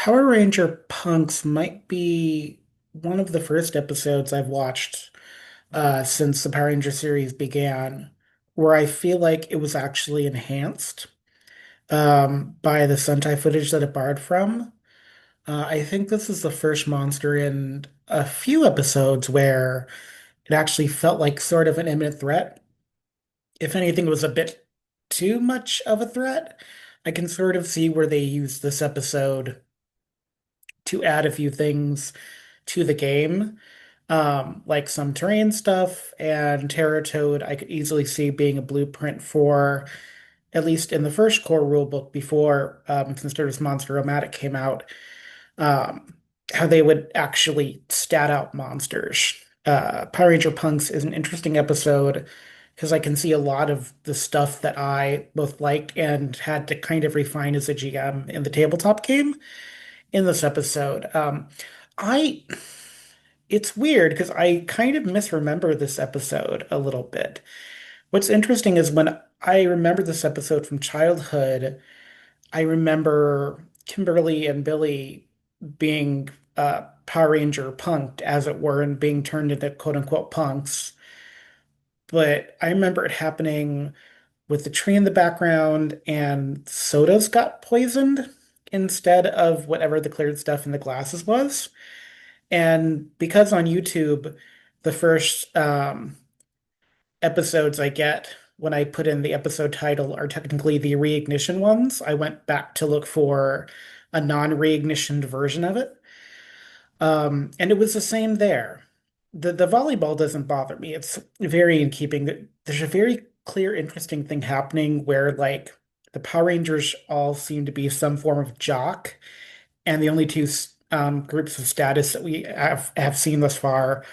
Power Ranger Punks might be one of the first episodes I've watched since the Power Ranger series began, where I feel like it was actually enhanced by the Sentai footage that it borrowed from. I think this is the first monster in a few episodes where it actually felt like sort of an imminent threat. If anything, it was a bit too much of a threat. I can sort of see where they used this episode to add a few things to the game, like some terrain stuff and Terror Toad. I could easily see being a blueprint for, at least in the first core rulebook before since there was Monster-O-Matic came out, um, how they would actually stat out monsters. Power Ranger Punks is an interesting episode because I can see a lot of the stuff that I both liked and had to kind of refine as a GM in the tabletop game in this episode. I It's weird because I kind of misremember this episode a little bit. What's interesting is when I remember this episode from childhood, I remember Kimberly and Billy being Power Ranger punked, as it were, and being turned into quote unquote punks. But I remember it happening with the tree in the background and sodas got poisoned instead of whatever the cleared stuff in the glasses was. And because on YouTube, the first episodes I get when I put in the episode title are technically the reignition ones, I went back to look for a non-reignitioned version of it. And it was the same there. The volleyball doesn't bother me. It's very in keeping. There's a very clear, interesting thing happening where like the Power Rangers all seem to be some form of jock, and the only two groups of status that we have seen thus far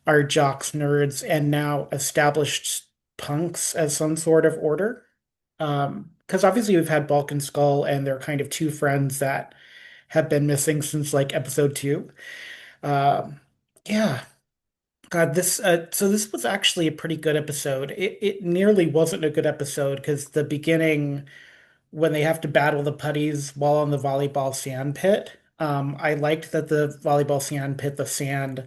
are jocks, nerds, and now established punks as some sort of order. Because obviously we've had Bulk and Skull, and they're kind of two friends that have been missing since like episode two. Um, yeah, God, this was actually a pretty good episode. It nearly wasn't a good episode because the beginning when they have to battle the putties while on the volleyball sand pit. I liked that the volleyball sand pit, the sand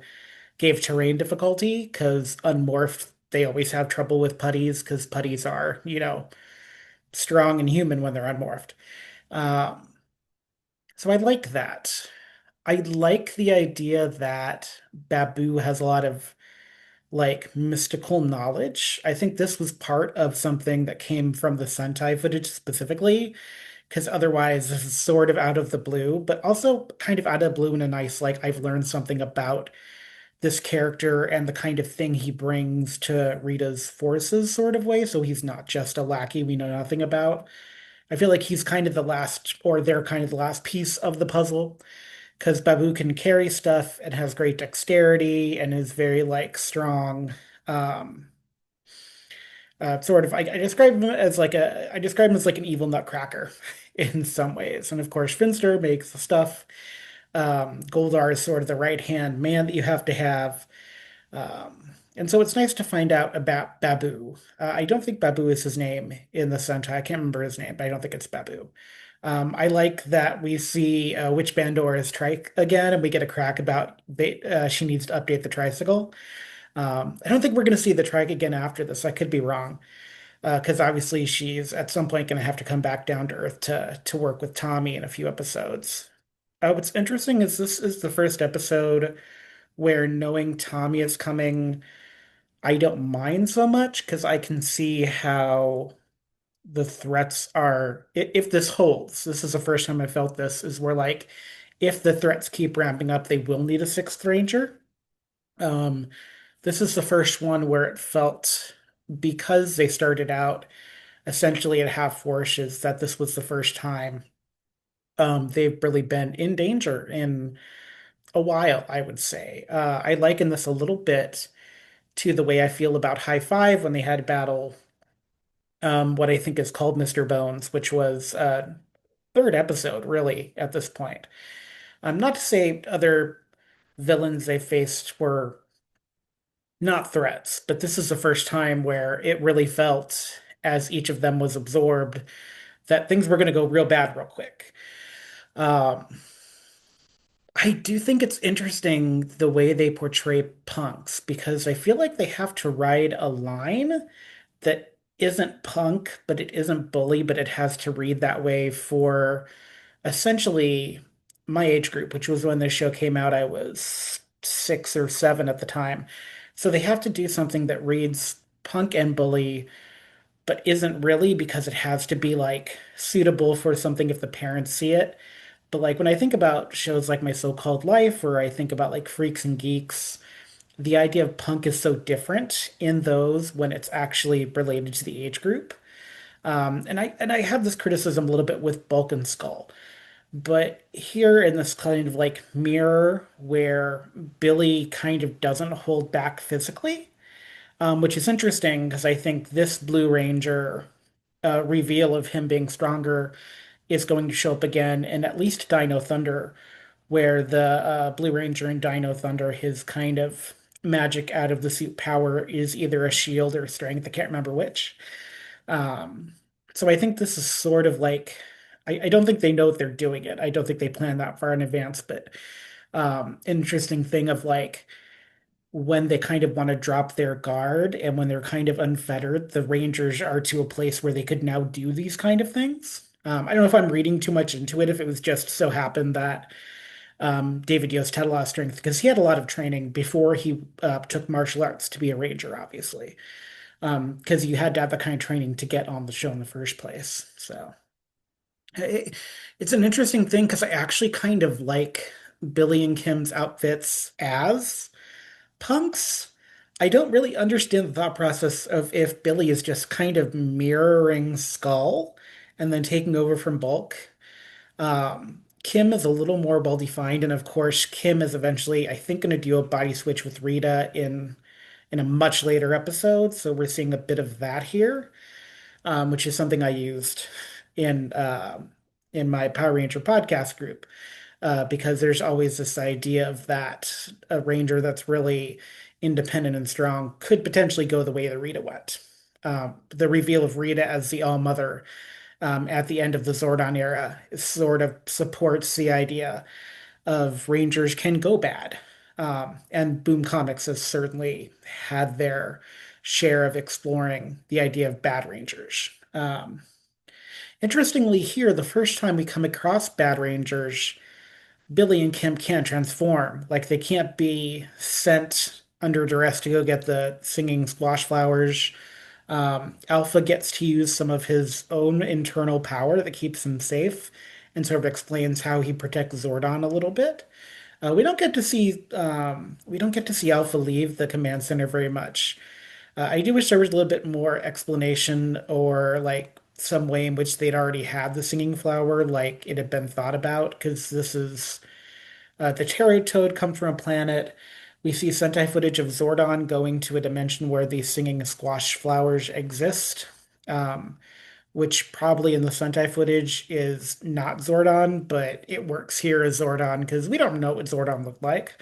gave terrain difficulty because unmorphed, they always have trouble with putties because putties are, strong and human when they're unmorphed. Um, so I like that. I like the idea that Baboo has a lot of like mystical knowledge. I think this was part of something that came from the Sentai footage specifically, because otherwise this is sort of out of the blue, but also kind of out of the blue in a nice, like I've learned something about this character and the kind of thing he brings to Rita's forces sort of way. So he's not just a lackey we know nothing about. I feel like he's kind of the last, or they're kind of the last piece of the puzzle, because Babu can carry stuff and has great dexterity and is very like strong. Um, sort of, I describe him as like I describe him as like an evil nutcracker in some ways. And of course, Finster makes the stuff. Goldar is sort of the right hand man that you have to have. And so it's nice to find out about Babu. I don't think Babu is his name in the Sentai. I can't remember his name, but I don't think it's Babu. I like that we see Witch Bandora's trike again, and we get a crack about she needs to update the tricycle. I don't think we're going to see the trike again after this. I could be wrong, because obviously she's at some point going to have to come back down to Earth to work with Tommy in a few episodes. What's interesting is this is the first episode where knowing Tommy is coming, I don't mind so much because I can see how the threats are. If this holds, this is the first time I felt this, is where like if the threats keep ramping up, they will need a sixth ranger. Um, this is the first one where it felt, because they started out essentially at half forces, that this was the first time they've really been in danger in a while, I would say. I liken this a little bit to the way I feel about High Five when they had to battle what I think is called Mr. Bones, which was third episode, really, at this point. Not to say other villains they faced were not threats, but this is the first time where it really felt, as each of them was absorbed, that things were going to go real bad real quick. Um, I do think it's interesting the way they portray punks because I feel like they have to ride a line that isn't punk, but it isn't bully, but it has to read that way for essentially my age group, which was when this show came out. I was 6 or 7 at the time. So they have to do something that reads punk and bully, but isn't really because it has to be like suitable for something if the parents see it. But like when I think about shows like My So-Called Life, or I think about like Freaks and Geeks, the idea of punk is so different in those when it's actually related to the age group. And I have this criticism a little bit with Bulk and Skull, but here in this kind of like mirror where Billy kind of doesn't hold back physically, which is interesting because I think this Blue Ranger reveal of him being stronger is going to show up again in at least Dino Thunder, where the Blue Ranger in Dino Thunder, his kind of magic out of the suit power is either a shield or strength. I can't remember which. Um, so I think this is sort of like, I don't think they know they're doing it. I don't think they plan that far in advance, but interesting thing of like when they kind of want to drop their guard and when they're kind of unfettered, the Rangers are to a place where they could now do these kind of things. I don't know if I'm reading too much into it, if it was just so happened that David Yost had a lot of strength because he had a lot of training before he took martial arts to be a ranger, obviously. Because you had to have the kind of training to get on the show in the first place. So it, it's an interesting thing because I actually kind of like Billy and Kim's outfits as punks. I don't really understand the thought process of if Billy is just kind of mirroring Skull and then taking over from Bulk. Kim is a little more well defined, and of course, Kim is eventually, I think, going to do a body switch with Rita in a much later episode. So we're seeing a bit of that here, which is something I used in uh, in my Power Ranger podcast group because there's always this idea of that a ranger that's really independent and strong could potentially go the way that Rita went. The reveal of Rita as the All Mother at the end of the Zordon era sort of supports the idea of Rangers can go bad. And Boom Comics has certainly had their share of exploring the idea of bad Rangers. Interestingly, here, the first time we come across bad Rangers, Billy and Kim can't transform. Like they can't be sent under duress to go get the singing squash flowers. Alpha gets to use some of his own internal power that keeps him safe and sort of explains how he protects Zordon a little bit. We don't get to see Alpha leave the command center very much. I do wish there was a little bit more explanation or like some way in which they'd already had the singing flower, like it had been thought about, because this is the Terror Toad comes from a planet. We see Sentai footage of Zordon going to a dimension where these singing squash flowers exist, um, which probably in the Sentai footage is not Zordon, but it works here as Zordon because we don't know what Zordon looked like.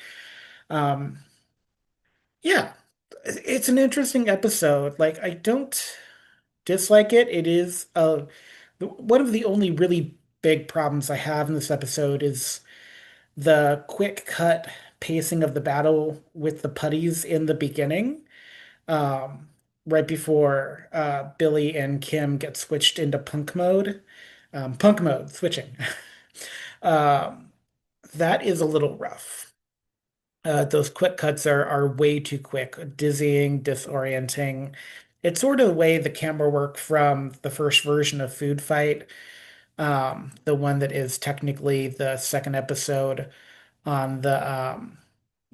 Um, yeah, it's an interesting episode. Like, I don't dislike it. It is one of the only really big problems I have in this episode is the quick cut pacing of the battle with the putties in the beginning, um, right before Billy and Kim get switched into punk mode. Punk mode switching. Um, that is a little rough. Those quick cuts are way too quick, dizzying, disorienting. It's sort of the way the camera work from the first version of Food Fight, the one that is technically the second episode on the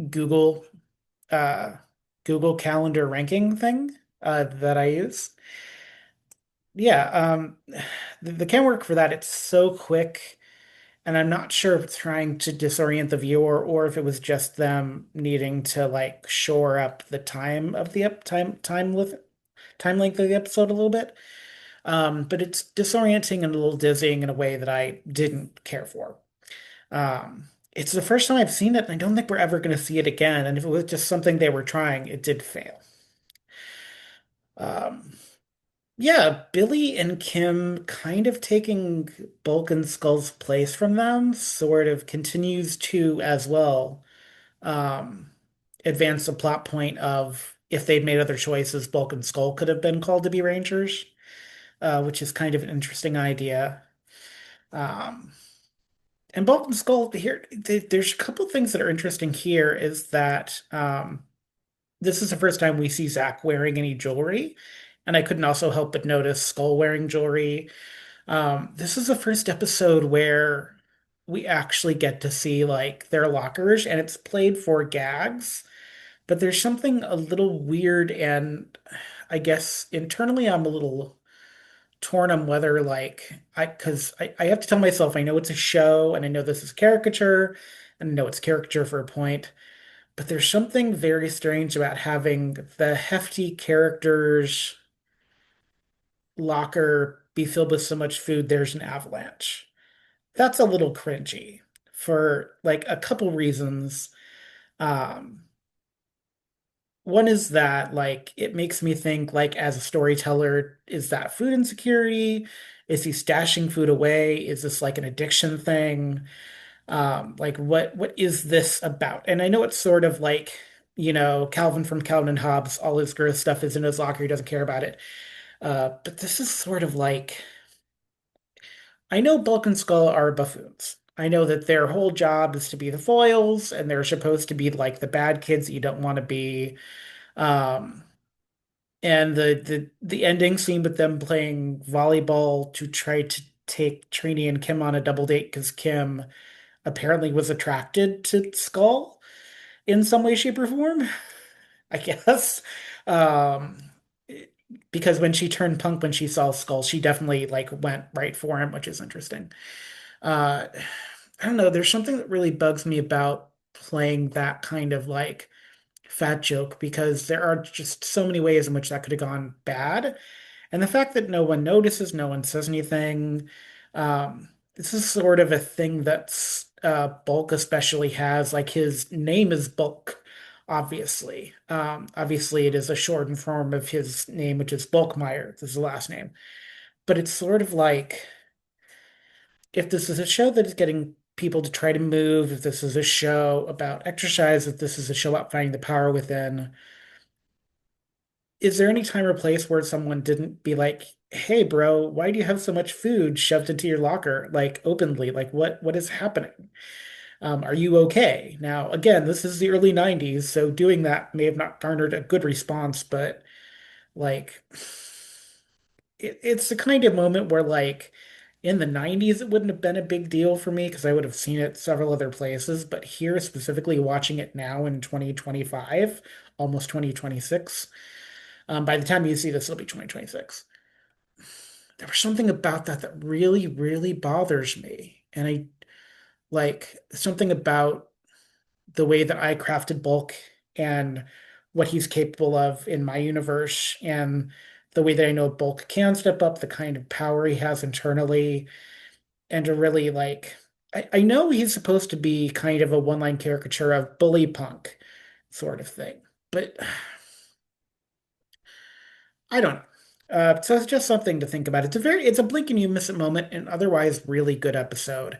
Google uh, Google Calendar ranking thing that I use. Yeah, the camera work for that, it's so quick, and I'm not sure if it's trying to disorient the viewer or if it was just them needing to like shore up the time of the time length of the episode a little bit. But it's disorienting and a little dizzying in a way that I didn't care for. It's the first time I've seen it, and I don't think we're ever going to see it again. And if it was just something they were trying, it did fail. Um, Yeah, Billy and Kim kind of taking Bulk and Skull's place from them sort of continues to as well um, advance the plot point of if they'd made other choices, Bulk and Skull could have been called to be Rangers, which is kind of an interesting idea. Um, and Bulk and Skull here, there's a couple things that are interesting here is that this is the first time we see Zack wearing any jewelry. And I couldn't also help but notice Skull wearing jewelry. This is the first episode where we actually get to see like their lockers, and it's played for gags, but there's something a little weird, and I guess internally I'm a little torn on whether like I have to tell myself I know it's a show and I know this is caricature and I know it's caricature for a point, but there's something very strange about having the hefty characters locker be filled with so much food there's an avalanche. That's a little cringy for like a couple reasons. Um, One is that like it makes me think like as a storyteller, is that food insecurity? Is he stashing food away? Is this like an addiction thing? Like what is this about? And I know it's sort of like, Calvin from Calvin and Hobbes, all his gross stuff is in his locker, he doesn't care about it. But this is sort of like I know Bulk and Skull are buffoons. I know that their whole job is to be the foils, and they're supposed to be like the bad kids that you don't want to be. Um, and the ending scene with them playing volleyball to try to take Trini and Kim on a double date because Kim apparently was attracted to Skull in some way, shape, or form, I guess. Um, because when she turned punk when she saw Skull, she definitely like went right for him, which is interesting. Uh, I don't know. There's something that really bugs me about playing that kind of like fat joke because there are just so many ways in which that could have gone bad. And the fact that no one notices, no one says anything, this is sort of a thing that's Bulk especially has. Like his name is Bulk, obviously. Obviously, it is a shortened form of his name, which is Bulkmeyer. This is the last name. But it's sort of like if this is a show that is getting people to try to move, if this is a show about exercise, if this is a show about finding the power within, is there any time or place where someone didn't be like, "Hey, bro, why do you have so much food shoved into your locker, like openly? Like, what is happening? Are you okay?" Now, again, this is the early 90s, so doing that may have not garnered a good response, but like it's the kind of moment where like in the 90s it wouldn't have been a big deal for me because I would have seen it several other places, but here specifically watching it now in 2025, almost 2026, by the time you see this it'll be 2026. There was something about that that really really bothers me, and I like something about the way that I crafted Bulk and what he's capable of in my universe, and the way that I know Bulk can step up, the kind of power he has internally, and to really like, I know he's supposed to be kind of a one-line caricature of bully punk sort of thing, but I don't know. So it's just something to think about. It's a blink and you miss it moment, and otherwise really good episode.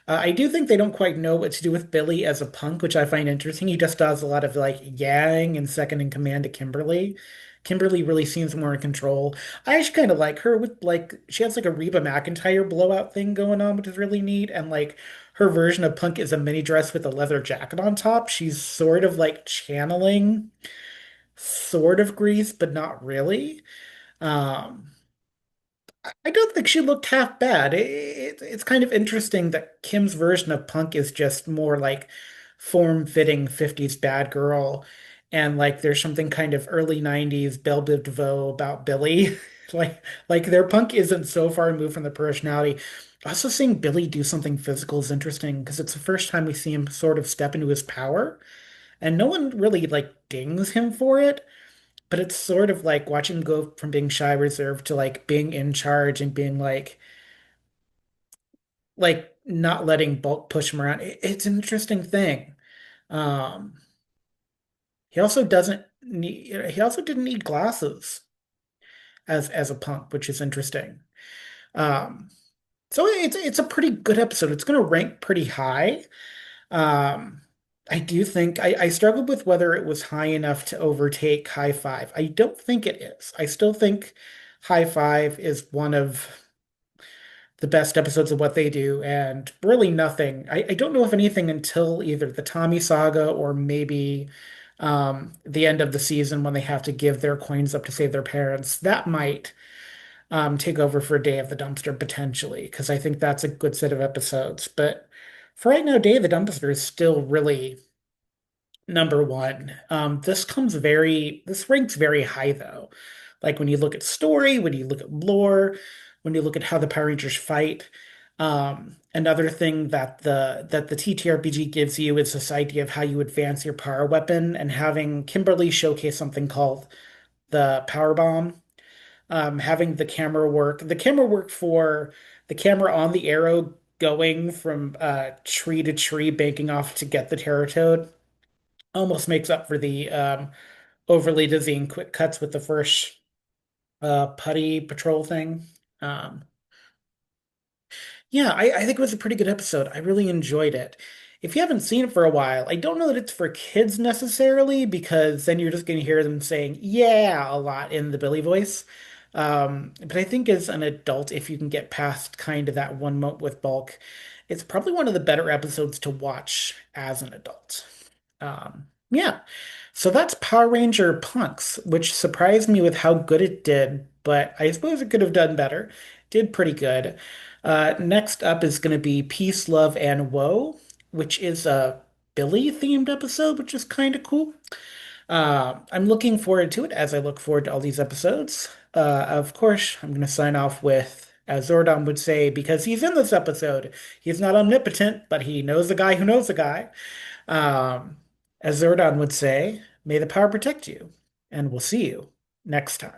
I do think they don't quite know what to do with Billy as a punk, which I find interesting. He just does a lot of like yang and second in command to Kimberly. Kimberly really seems more in control. I actually kind of like her with like she has like a Reba McEntire blowout thing going on, which is really neat. And like her version of punk is a mini dress with a leather jacket on top. She's sort of like channeling sort of Grease, but not really. Um, I don't think she looked half bad. It's kind of interesting that Kim's version of punk is just more like form-fitting 50s bad girl. And like there's something kind of early 90s Belle Biv DeVoe about Billy. Like their punk isn't so far removed from the personality. Also seeing Billy do something physical is interesting because it's the first time we see him sort of step into his power. And no one really like dings him for it. But it's sort of like watching him go from being shy, reserved to like being in charge and being like not letting Bulk push him around. It's an interesting thing. Um, he also didn't need glasses. as a punk, which is interesting. Um, so it's a pretty good episode. It's going to rank pretty high. Um, I do think I struggled with whether it was high enough to overtake High Five. I don't think it is. I still think High Five is one of the best episodes of what they do, and really nothing. I don't know if anything until either the Tommy saga or maybe the end of the season when they have to give their coins up to save their parents. That might take over for Day of the Dumpster potentially, because I think that's a good set of episodes. But for right now, Day of the Dumpster is still really number one. This ranks very high though. Like when you look at story, when you look at lore, when you look at how the Power Rangers fight. Another thing that the TTRPG gives you is this idea of how you advance your power weapon, and having Kimberly showcase something called the power bomb. Having the camera work for the camera on the arrow going from tree to tree, banking off to get the Terror Toad almost makes up for the overly dizzying quick cuts with the first putty patrol thing. Um, yeah, I think it was a pretty good episode. I really enjoyed it. If you haven't seen it for a while, I don't know that it's for kids necessarily, because then you're just going to hear them saying "yeah" a lot in the Billy voice. But I think as an adult, if you can get past kind of that one moment with Bulk, it's probably one of the better episodes to watch as an adult. Yeah. So that's Power Ranger Punks, which surprised me with how good it did, but I suppose it could have done better. Did pretty good. Next up is going to be Peace, Love, and Woe, which is a Billy themed episode, which is kind of cool. I'm looking forward to it as I look forward to all these episodes. Of course, I'm going to sign off with, as Zordon would say, because he's in this episode, he's not omnipotent, but he knows the guy who knows the guy. Um, as Zordon would say, may the power protect you, and we'll see you next time.